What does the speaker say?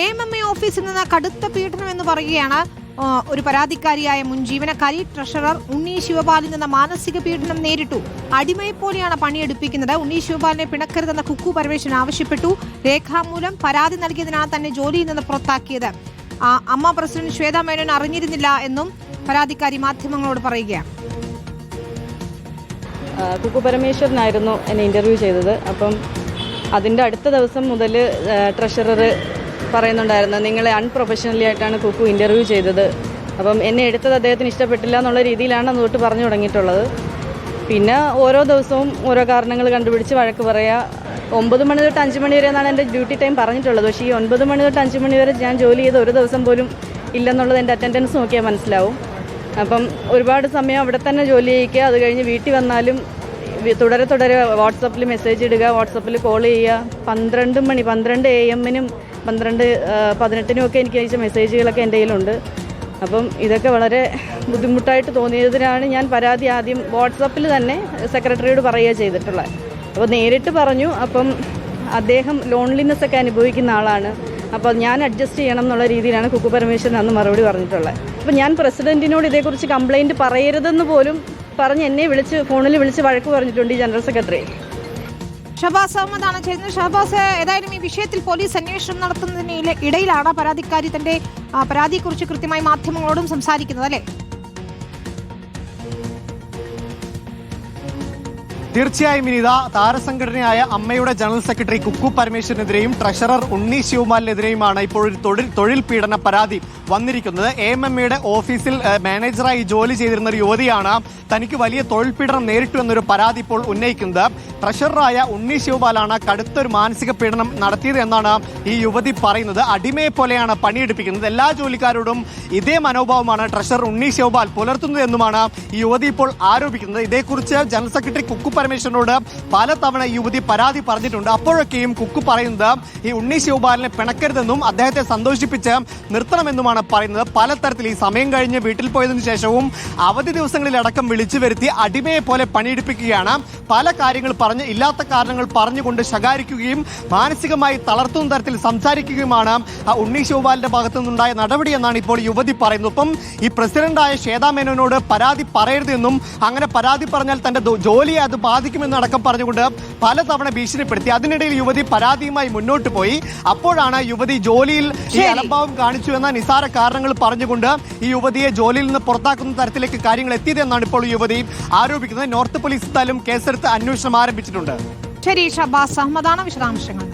AMMA ഓഫീസിൽ നിന്ന് കടുത്ത പീഡനം എന്ന് പറയുകയാണ് ഒരു പരാതിക്കാരിയായ മുൻ ജീവനക്കാരി. ട്രഷറർ ഉണ്ണി ശിവപാലിൽ നിന്ന് മാനസിക പീഡനം നേരിട്ടു. അടിമയെപ്പോലെയാണ് പണിയെടുപ്പിക്കുന്നത്. ഉണ്ണി ശിവപാലിനെ പിണക്കരുതെന്ന കുക്കു പരമേശ്വരൻ ആവശ്യപ്പെട്ടു. രേഖാമൂലം പരാതി നൽകിയതിനാണ് തന്നെ ജോലിയിൽ നിന്ന് പുറത്താക്കിയത്. അമ്മ പ്രസിഡന്റ് ശ്വേതാ മേനോൻ അറിഞ്ഞിരുന്നില്ല എന്നും പരാതിക്കാരി മാധ്യമങ്ങളോട് പറയുകയാണ്. കുക്കു പരമേശ്വരനായിരുന്നു എന്നെ ഇൻ്റർവ്യൂ ചെയ്തത്. അപ്പം അതിൻ്റെ അടുത്ത ദിവസം മുതൽ ട്രഷറർ പറയുന്നുണ്ടായിരുന്നു, നിങ്ങളെ അൺപ്രൊഫഷണലി ആയിട്ടാണ് കുക്കു ഇൻ്റർവ്യൂ ചെയ്തത്. അപ്പം എന്നെ എടുത്തത് അദ്ദേഹത്തിന് ഇഷ്ടപ്പെട്ടില്ല എന്നുള്ള രീതിയിലാണ് അന്ന് തൊട്ട് പറഞ്ഞു തുടങ്ങിയിട്ടുള്ളത്. പിന്നെ ഓരോ ദിവസവും ഓരോ കാരണങ്ങൾ കണ്ടുപിടിച്ച് വഴക്ക് പറയുക. 9 മണി തൊട്ട് 5 മണി വരെ എന്നാണ് എൻ്റെ ഡ്യൂട്ടി ടൈം പറഞ്ഞിട്ടുള്ളത്. പക്ഷേ ഈ 9 മണി തൊട്ട് 5 മണി വരെ ഞാൻ ജോലി ചെയ്ത ഒരു ദിവസം പോലും ഇല്ലെന്നുള്ളത് എൻ്റെ അറ്റൻഡൻസ് നോക്കിയാൽ മനസ്സിലാവും. അപ്പം ഒരുപാട് സമയം അവിടെ തന്നെ ജോലി ചെയ്യിക്കുക. അത് കഴിഞ്ഞ് വീട്ടിൽ വന്നാലും തുടരെ വാട്സപ്പിൽ മെസ്സേജ് ഇടുക, വാട്സപ്പിൽ കോൾ ചെയ്യുക. 12 AM 12:18 ഒക്കെ എനിക്ക് അയച്ച മെസ്സേജുകളൊക്കെ എൻ്റെ കയ്യിലുണ്ട്. അപ്പം ഇതൊക്കെ വളരെ ബുദ്ധിമുട്ടായിട്ട് തോന്നിയതിനാണ് ഞാൻ പരാതി ആദ്യം വാട്സപ്പിൽ തന്നെ സെക്രട്ടറിയോട് പറയുക ചെയ്തിട്ടുള്ളത്. അപ്പോൾ നേരിട്ട് പറഞ്ഞു. അപ്പം അദ്ദേഹം ലോൺലിനെസ് ഒക്കെ അനുഭവിക്കുന്ന ആളാണ്. അപ്പോൾ ഞാൻ അഡ്ജസ്റ്റ് ചെയ്യണം എന്നുള്ള രീതിയിലാണ് കുക്കു പരമേശ്വരൻ അന്ന് മറുപടി പറഞ്ഞിട്ടുള്ളത്. അപ്പോൾ ഞാൻ പ്രസിഡന്റിനോട് ഇതേക്കുറിച്ച് കംപ്ലയിൻറ്റ് പറയരുതെന്ന് പോലും പറഞ്ഞ് എന്നെ ഫോണിൽ വിളിച്ച് വഴക്ക് പറഞ്ഞിട്ടുണ്ട് ഈ ജനറൽ സെക്രട്ടറി. ഷഹബാസ് അഹമ്മദാണ് ചേരുന്നത്. ഷഹബാസ്, ഏതായാലും ഈ വിഷയത്തിൽ പോലീസ് അന്വേഷണം നടത്തുന്നതിന് ഇടയിലാണ് പരാതിക്കാരി തന്റെ പരാതിയെക്കുറിച്ച് കൃത്യമായി മാധ്യമങ്ങളോടും സംസാരിക്കുന്നത്, അല്ലേ? തീർച്ചയായും വിനീത, താരസംഘടനയായ അമ്മയുടെ ജനറൽ സെക്രട്ടറി കുക്കു പരമേശ്വരനെതിരെയും ട്രഷറർ ഉണ്ണി ശിവപാലിനെതിരെയുമാണ് ഇപ്പോൾ ഒരു തൊഴിൽ പീഡന പരാതി വന്നിരിക്കുന്നത്. AMMയുടെ ഓഫീസിൽ മാനേജറായി ജോലി ചെയ്തിരുന്ന ഒരു യുവതിയാണ് തനിക്ക് വലിയ തൊഴിൽ പീഡനം നേരിട്ടു എന്നൊരു പരാതി ഇപ്പോൾ ഉന്നയിക്കുന്നത്. ട്രഷററായ ഉണ്ണി ശിവപാലാണ് കടുത്തൊരു മാനസിക പീഡനം നടത്തിയത് എന്നാണ് ഈ യുവതി പറയുന്നത്. അടിമയെ പോലെയാണ് പണിയെടുപ്പിക്കുന്നത്. എല്ലാ ജോലിക്കാരോടും ഇതേ മനോഭാവമാണ് ട്രഷറർ ഉണ്ണി ശിവപാൽ പുലർത്തുന്നത് എന്നുമാണ് ഈ യുവതി ഇപ്പോൾ ആരോപിക്കുന്നത്. ഇതേക്കുറിച്ച് ജനറൽ സെക്രട്ടറി കുക്കു പരമേശ്വരനോട് പലതവണ യുവതി പരാതി പറഞ്ഞിട്ടുണ്ട്. അപ്പോഴൊക്കെയും കുക്കു പറയുന്നത് ഈ ഉണ്ണി ശിവപാലിനെ പിണക്കരുതെന്നും അദ്ദേഹത്തെ സന്തോഷിപ്പിച്ച് നിർത്തണമെന്നുമാണ് പറയുന്നത്. പലതരത്തിൽ ഈ സമയം കഴിഞ്ഞ് വീട്ടിൽ പോയതിനു ശേഷവും അവധി ദിവസങ്ങളിലടക്കം വിളിച്ചു വരുത്തി അടിമയെ പോലെ പണിയെടുപ്പിക്കുകയാണ്. പല കാര്യങ്ങൾ പറഞ്ഞ് ഇല്ലാത്ത കാരണങ്ങൾ പറഞ്ഞുകൊണ്ട് ശകാരിക്കുകയും മാനസികമായി തളർത്തുന്ന തരത്തിൽ സംസാരിക്കുകയുമാണ് ഉണ്ണി ശിവപാലിന്റെ ഭാഗത്തു നിന്നുണ്ടായ നടപടി എന്നാണ് ഇപ്പോൾ യുവതി പറയുന്നത്. ഒപ്പം ഈ പ്രസിഡന്റായ ശ്വേതാ മേനോനോട് പരാതി പറയരുതെന്നും അങ്ങനെ പരാതി പറഞ്ഞാൽ തന്റെ ജോലിയെ അത് ബാധിക്കുമെന്നടക്കം പറഞ്ഞുകൊണ്ട് പലതവണ ഭീഷണിപ്പെടുത്തി. അതിനിടയിൽ യുവതി പരാതിയുമായി മുന്നോട്ട് പോയി. അപ്പോഴാണ് യുവതി ജോലിയിൽ ഈ അലംഭാവം കാണിച്ചു എന്ന നിസാര കാരണങ്ങൾ പറഞ്ഞുകൊണ്ട് ഈ യുവതിയെ ജോലിയിൽ നിന്ന് പുറത്താക്കുന്ന തരത്തിലേക്ക് കാര്യങ്ങൾ എത്തിയതെന്നാണ് ഇപ്പോൾ യുവതി ആരോപിക്കുന്നത്. നോർത്ത് പോലീസ് എന്തായാലും കേസെടുത്ത് അന്വേഷണം ആരംഭിച്ചിട്ടുണ്ട്. ശരി, ഷഹബാസ് അഹമ്മദാണ് വിശദാംശങ്ങൾ.